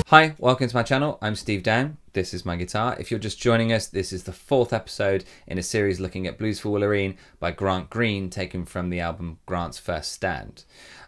Hi, welcome to my channel. I'm Steve Down. This is my guitar. If you're just joining us, this is the 4th episode in a series looking at Blues for Willarene by Grant Green, taken from the album Grant's First Stand.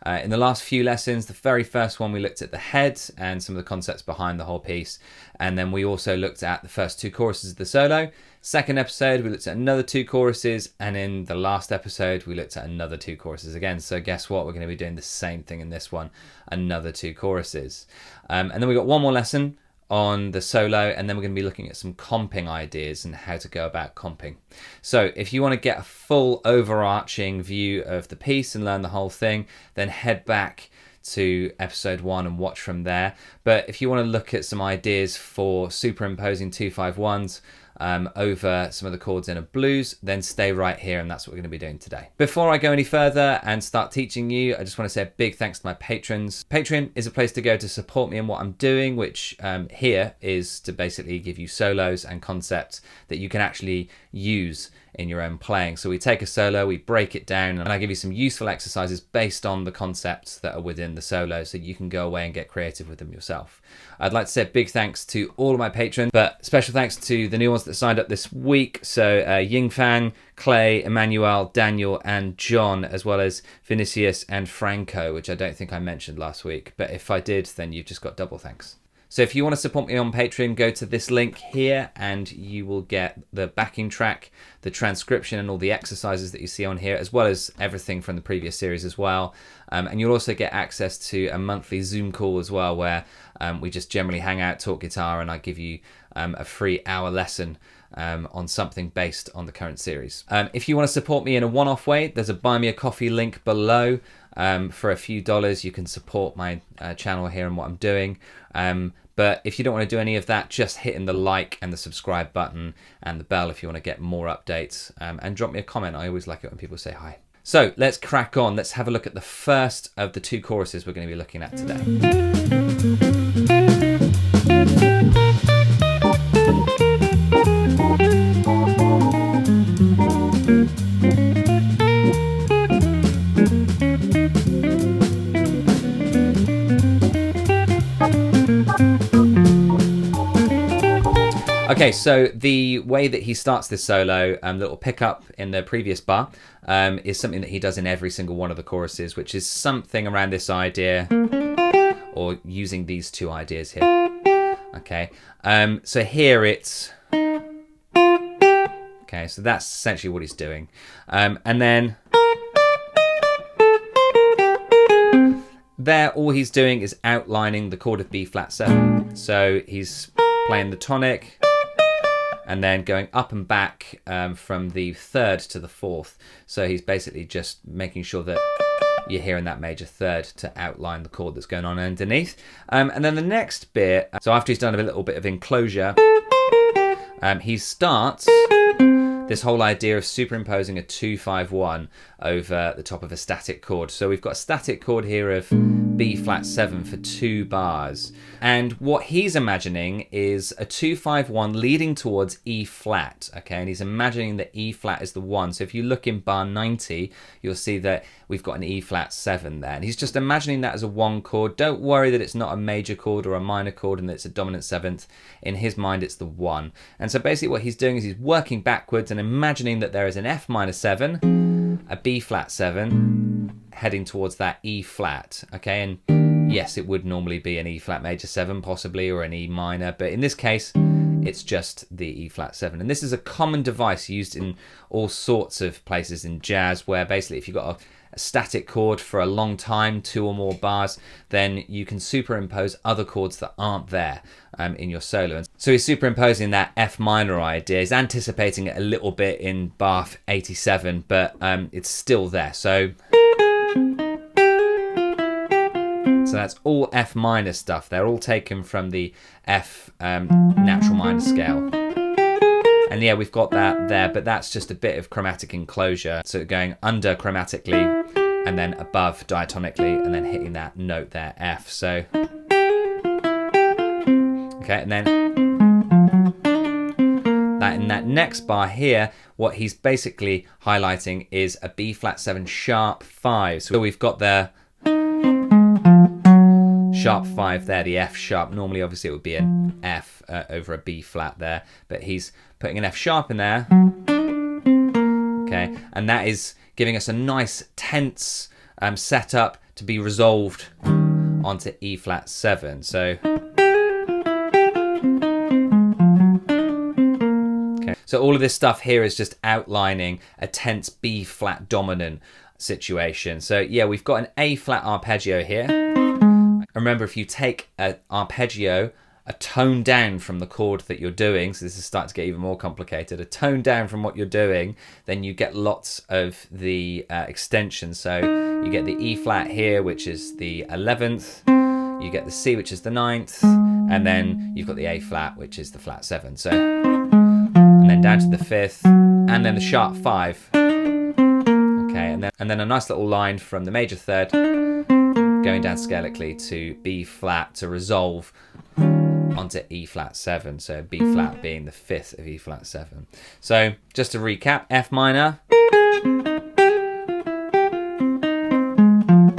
In the last few lessons, the very first one we looked at the head and some of the concepts behind the whole piece, and then we also looked at the first 2 choruses of the solo. Second episode, we looked at another 2 choruses, and in the last episode, we looked at another 2 choruses again. So guess what? We're going to be doing the same thing in this one, another 2 choruses. And then we got one more lesson on the solo, and then we're going to be looking at some comping ideas and how to go about comping. So if you want to get a full overarching view of the piece and learn the whole thing, then head back to episode 1 and watch from there. But if you want to look at some ideas for superimposing 2-5-1s over some of the chords in a blues, then stay right here, and that's what we're going to be doing today. Before I go any further and start teaching you, I just want to say a big thanks to my patrons. Patreon is a place to go to support me in what I'm doing, which here is to basically give you solos and concepts that you can actually use in your own playing. So we take a solo, we break it down, and I give you some useful exercises based on the concepts that are within the solo, so you can go away and get creative with them yourself. I'd like to say a big thanks to all of my patrons, but special thanks to the new ones that signed up this week. So Yingfang, Clay, Emmanuel, Daniel, and John, as well as Vinicius and Franco, which I don't think I mentioned last week, but if I did, then you've just got double thanks. So if you want to support me on Patreon, go to this link here and you will get the backing track, the transcription and all the exercises that you see on here, as well as everything from the previous series as well. And you'll also get access to a monthly Zoom call as well, where we just generally hang out, talk guitar, and I give you a free hour lesson on something based on the current series. If you want to support me in a one-off way, there's a Buy Me a Coffee link below. For a few dollars, you can support my channel here and what I'm doing. But if you don't want to do any of that, just hitting the like and the subscribe button and the bell if you want to get more updates. And drop me a comment. I always like it when people say hi. So let's crack on. Let's have a look at the first of the 2 choruses we're going to be looking at today. Okay, so the way that he starts this solo, little pickup in the previous bar, is something that he does in every single one of the choruses, which is something around this idea, or using these 2 ideas here. Okay, so here it's... Okay, so that's essentially what he's doing. And then... There, all he's doing is outlining the chord of B flat 7. So he's playing the tonic, and then going up and back from the 3rd to the 4th. So he's basically just making sure that you're hearing that major 3rd to outline the chord that's going on underneath. And then the next bit, so after he's done a little bit of enclosure, he starts this whole idea of superimposing a 2-5-1 over the top of a static chord. So we've got a static chord here of B flat 7 for 2 bars. And what he's imagining is a 2-5-1 leading towards E flat, okay? And he's imagining that E flat is the 1. So if you look in bar 90, you'll see that we've got an E flat 7 there. And he's just imagining that as a 1 chord. Don't worry that it's not a major chord or a minor chord and that it's a dominant 7th. In his mind, it's the 1. And so basically what he's doing is he's working backwards and imagining that there is an F minor 7, a B flat 7, heading towards that E flat, okay? And yes, it would normally be an E flat major 7 possibly, or an E minor, but in this case, it's just the E flat 7. And this is a common device used in all sorts of places in jazz, where basically if you've got a static chord for a long time, 2 or more bars, then you can superimpose other chords that aren't there in your solo. And so he's superimposing that F minor idea. He's anticipating it a little bit in bar 87, but it's still there. So that's all F minor stuff. They're all taken from the F natural minor scale. And yeah, we've got that there, but that's just a bit of chromatic enclosure. So going under chromatically and then above diatonically and then hitting that note there, F. So, okay, and then that in that next bar here, what he's basically highlighting is a B flat 7 sharp 5. So we've got the sharp 5 there, the F sharp. Normally, obviously, it would be an F over a B flat there, but he's putting an F sharp in there. Okay, and that is giving us a nice tense setup to be resolved onto E flat 7. So, okay, so all of this stuff here is just outlining a tense B flat dominant situation. So yeah, we've got an A flat arpeggio here. Remember, if you take an arpeggio a tone down from the chord that you're doing, so this is starting to get even more complicated, a tone down from what you're doing, then you get lots of the extensions. So you get the E flat here, which is the 11th, you get the C, which is the 9th, and then you've got the A flat, which is the flat 7. So, and then down to the 5th, and then the sharp 5. Okay, and then a nice little line from the major third going down scalically to B flat to resolve onto E flat 7, so B flat being the 5th of E flat 7. So just to recap, F minor,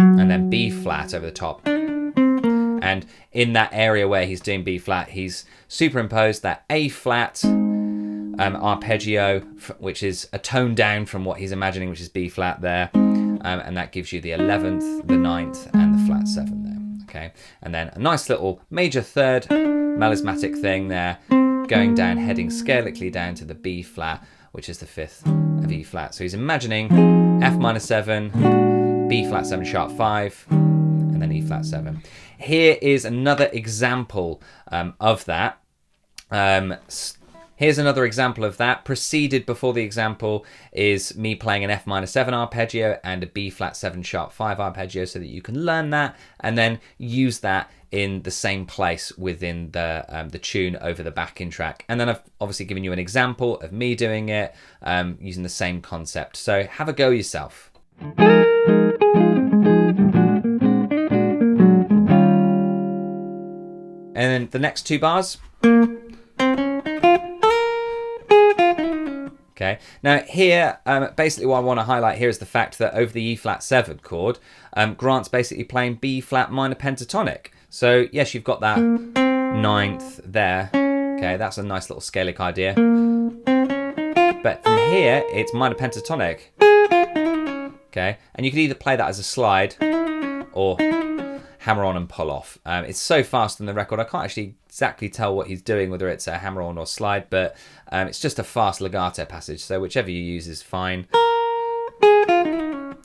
and then B flat over the top. And in that area where he's doing B flat, he's superimposed that A flat arpeggio, which is a tone down from what he's imagining, which is B flat there. And that gives you the 11th, the 9th, and the flat 7 there. Okay, and then a nice little major third melismatic thing there, going down, heading scalically down to the B flat, which is the 5th of E flat. So he's imagining F minor 7, B flat 7 sharp 5, and then E flat 7. Here is another example of that. Here's another example of that. Preceded before the example is me playing an F minor 7 arpeggio and a B flat 7 sharp 5 arpeggio, so that you can learn that and then use that in the same place within the tune over the backing track. And then I've obviously given you an example of me doing it using the same concept. So have a go yourself. And then the next 2 bars. Okay. Now here, basically what I want to highlight here is the fact that over the E flat 7 chord, Grant's basically playing B flat minor pentatonic. So yes, you've got that 9th there. Okay, that's a nice little scalic idea. But from here, it's minor pentatonic. Okay, and you could either play that as a slide or hammer on and pull off. It's so fast on the record, I can't actually exactly tell what he's doing, whether it's a hammer on or slide, but it's just a fast legato passage, so whichever you use is fine.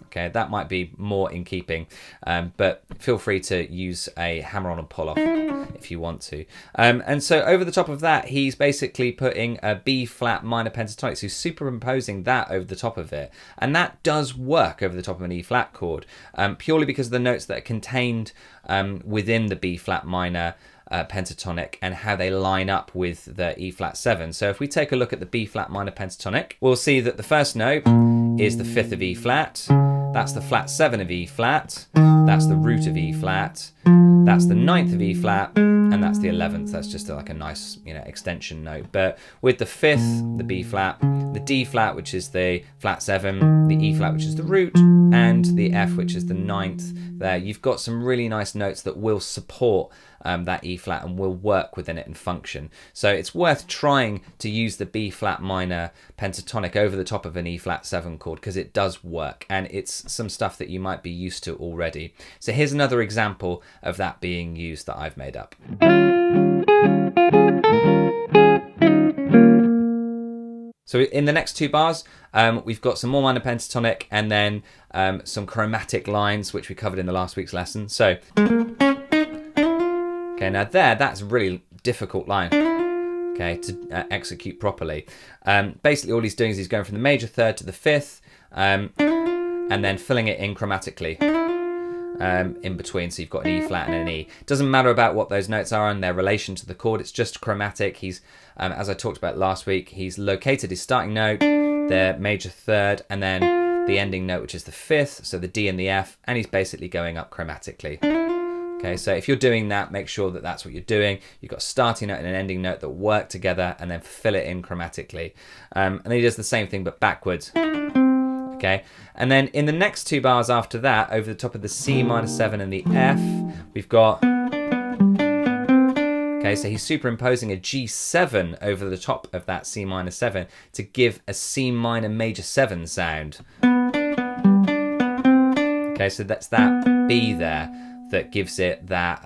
Okay, that might be more in keeping, but feel free to use a hammer on and pull off if you want to. And so over the top of that, he's basically putting a B flat minor pentatonic, so superimposing that over the top of it. And that does work over the top of an E flat chord, purely because of the notes that are contained within the B flat minor pentatonic and how they line up with the E flat 7. So if we take a look at the B flat minor pentatonic, we'll see that the first note is the 5th of E flat, that's the flat 7 of E flat, that's the root of E flat, that's the 9th of E flat, and that's the 11th. That's just like a nice, extension note. But with the 5th, the B flat, the D flat, which is the flat 7, the E flat, which is the root, and the F, which is the 9th there, you've got some really nice notes that will support that E flat and will work within it and function. So it's worth trying to use the B flat minor pentatonic over the top of an E flat 7 chord, because it does work and it's some stuff that you might be used to already. So here's another example of that being used that I've made up. So in the next 2 bars, we've got some more minor pentatonic and then some chromatic lines, which we covered in the last week's lesson. So, okay, now that's a really difficult line, okay, to execute properly. Basically, all he's doing is he's going from the major third to the 5th, and then filling it in chromatically in between. So you've got an E flat and an E. Doesn't matter about what those notes are and their relation to the chord. It's just chromatic. He's, as I talked about last week, he's located his starting note, the major third, and then the ending note, which is the 5th, so the D and the F, and he's basically going up chromatically. Okay, so if you're doing that, make sure that that's what you're doing. You've got a starting note and an ending note that work together, and then fill it in chromatically. And then he does the same thing but backwards. Okay, and then in the next 2 bars after that, over the top of the C minor 7 and the F, we've got Okay, so he's superimposing a G7 over the top of that C minor 7 to give a C minor major 7 sound. Okay, so that's that B there that gives it that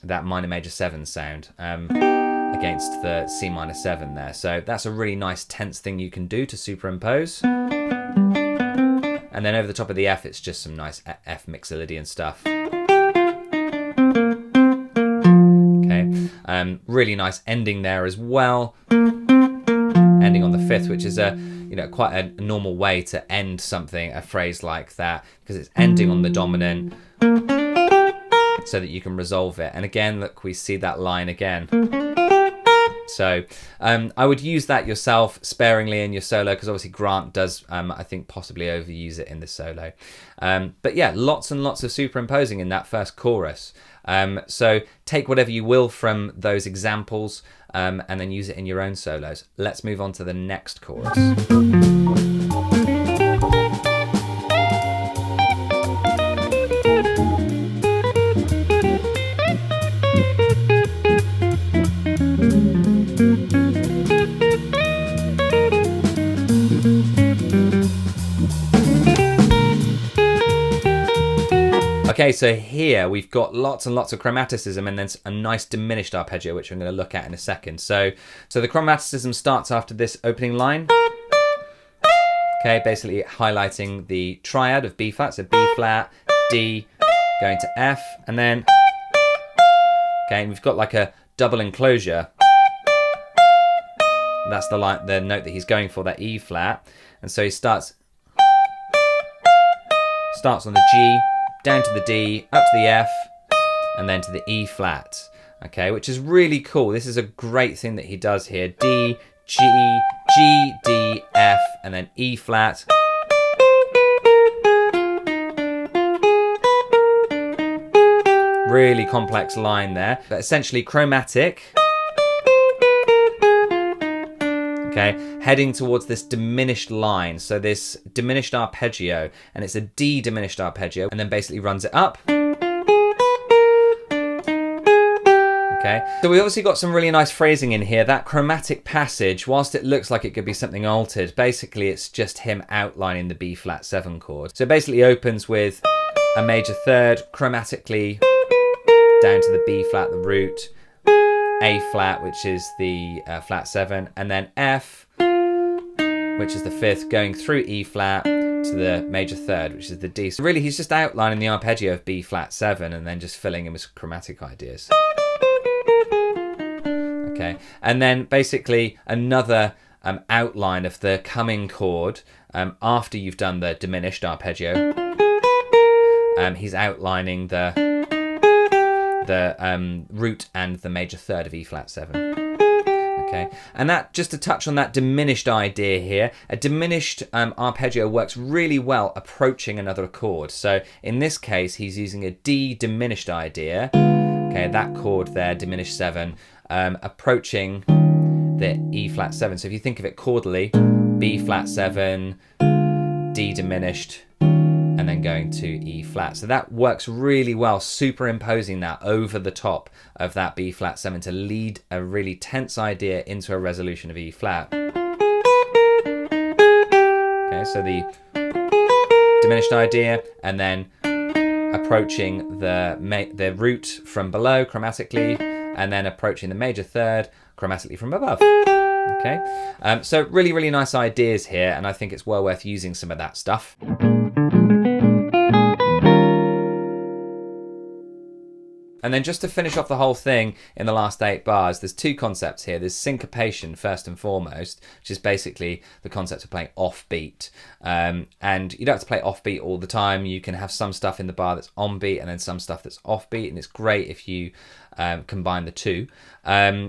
that minor major 7 sound against the C minor 7 there. So that's a really nice tense thing you can do to superimpose. And then over the top of the F, it's just some nice F Mixolydian stuff. Okay, really nice ending there as well. Ending on the 5th, which is quite a normal way to end something, a phrase like that, because it's ending on the dominant so that you can resolve it. And again, look, we see that line again. So I would use that yourself sparingly in your solo, because obviously Grant does, I think, possibly overuse it in the solo. But yeah, lots and lots of superimposing in that first chorus. So take whatever you will from those examples and then use it in your own solos. Let's move on to the next chorus. Okay, so here we've got lots and lots of chromaticism and then a nice diminished arpeggio, which I'm going to look at in a second. So the chromaticism starts after this opening line. Okay, basically highlighting the triad of B flat, so B flat, D, going to F, and then, okay, and we've got like a double enclosure. That's the note that he's going for, that E flat. And so he starts on the G, down to the D, up to the F, and then to the E flat. Okay, which is really cool. This is a great thing that he does here. D, G, G, D, F, and then E flat. Really complex line there, but essentially chromatic. Okay, heading towards this diminished line, so this diminished arpeggio, and it's a D diminished arpeggio, and then basically runs it up. Okay, so we obviously got some really nice phrasing in here. That chromatic passage, whilst it looks like it could be something altered, basically it's just him outlining the B flat 7 chord. So it basically opens with a major third, chromatically down to the B flat, the root, A flat, which is the flat 7, and then F, which is the 5th, going through E flat to the major third, which is the D. So really, he's just outlining the arpeggio of B flat 7 and then just filling in with chromatic ideas. Okay, and then basically another outline of the coming chord after you've done the diminished arpeggio. He's outlining the root and the major third of E flat 7. Okay, and that, just to touch on that diminished idea here, a diminished arpeggio works really well approaching another chord. So in this case, he's using a D diminished idea. Okay, that chord there, diminished 7, approaching the E flat 7. So if you think of it chordally, B flat 7, D diminished, and then going to E flat. So that works really well, superimposing that over the top of that B flat 7 to lead a really tense idea into a resolution of E flat. Okay, so the diminished idea, and then approaching the root from below chromatically, and then approaching the major third chromatically from above. Okay, so really, really nice ideas here, and I think it's well worth using some of that stuff. And then just to finish off the whole thing in the last 8 bars, there's 2 concepts here. There's syncopation first and foremost, which is basically the concept of playing offbeat. And you don't have to play offbeat all the time. You can have some stuff in the bar that's on beat and then some stuff that's offbeat, and it's great if you combine the 2.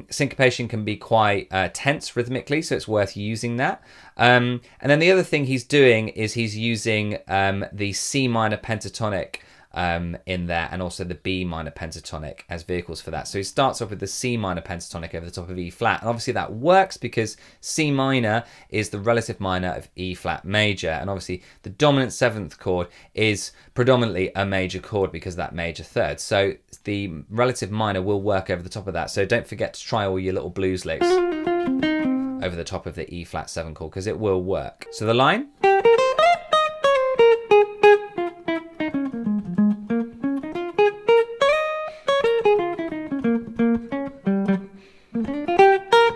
Syncopation can be quite tense rhythmically, so it's worth using that. And then the other thing he's doing is he's using the C minor pentatonic in there, and also the B minor pentatonic as vehicles for that. So he starts off with the C minor pentatonic over the top of E flat, and obviously that works because C minor is the relative minor of E flat major, and obviously the dominant 7th chord is predominantly a major chord because of that major third. So the relative minor will work over the top of that. So don't forget to try all your little blues licks over the top of the E flat 7 chord because it will work. So the line.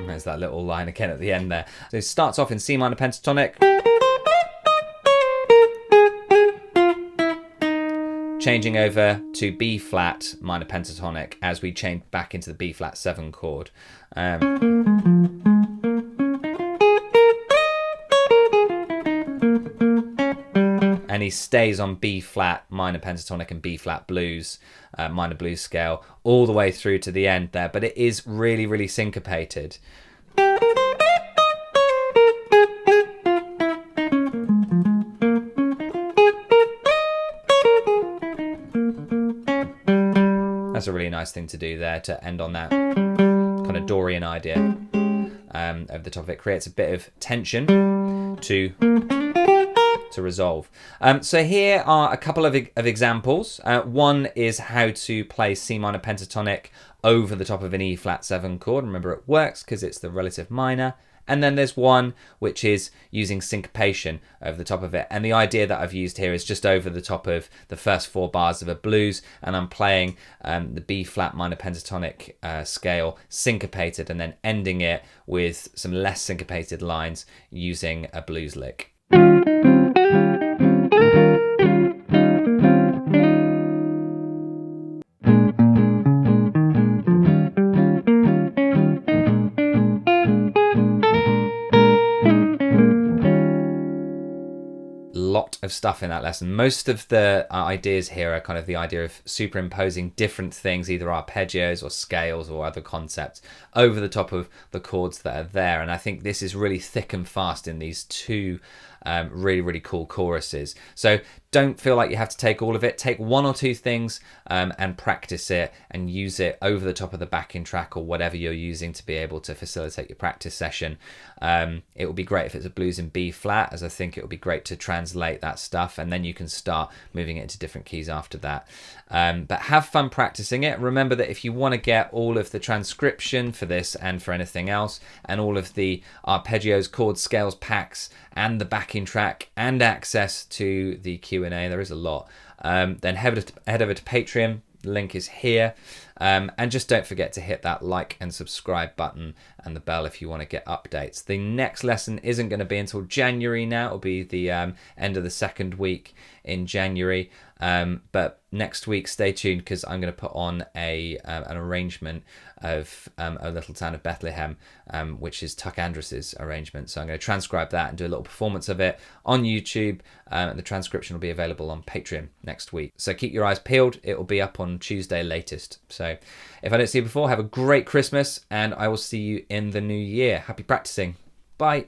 There's that little line again at the end there. So it starts off in C minor pentatonic, changing over to B flat minor pentatonic as we change back into the B flat 7 chord. And he stays on B flat minor pentatonic and B flat blues, minor blues scale, all the way through to the end there. But it is really, really syncopated. That's a really nice thing to do there, to end on that kind of Dorian idea over the top of it. Creates a bit of tension to resolve. So here are a couple of examples. One is how to play C minor pentatonic over the top of an E flat 7 chord. Remember, it works because it's the relative minor. And then there's one which is using syncopation over the top of it. And the idea that I've used here is just over the top of the first 4 bars of a blues, and I'm playing the B flat minor pentatonic scale syncopated, and then ending it with some less syncopated lines using a blues lick. Lot of stuff in that lesson. Most of the ideas here are kind of the idea of superimposing different things, either arpeggios or scales or other concepts, over the top of the chords that are there. And I think this is really thick and fast in these two really, really cool choruses. So don't feel like you have to take all of it. Take 1 or 2 things and practice it and use it over the top of the backing track or whatever you're using to be able to facilitate your practice session. It would be great if it's a blues in B flat, as I think it would be great to translate that stuff, and then you can start moving it into different keys after that. But have fun practicing it. Remember that if you want to get all of the transcription for this and for anything else, and all of the arpeggios, chords, scales, packs, and the backing track, and access to the Q&A, there is a lot, then head over to Patreon. The link is here. And just don't forget to hit that like and subscribe button and the bell if you want to get updates. The next lesson isn't going to be until January now. It'll be the end of the 2nd week in January. But next week, stay tuned, because I'm going to put on an arrangement of A Little Town of Bethlehem, which is Tuck Andrus's arrangement. So I'm going to transcribe that and do a little performance of it on YouTube. The transcription will be available on Patreon next week. So keep your eyes peeled. It will be up on Tuesday latest. So if I don't see you before, have a great Christmas, and I will see you in the new year. Happy practicing. Bye.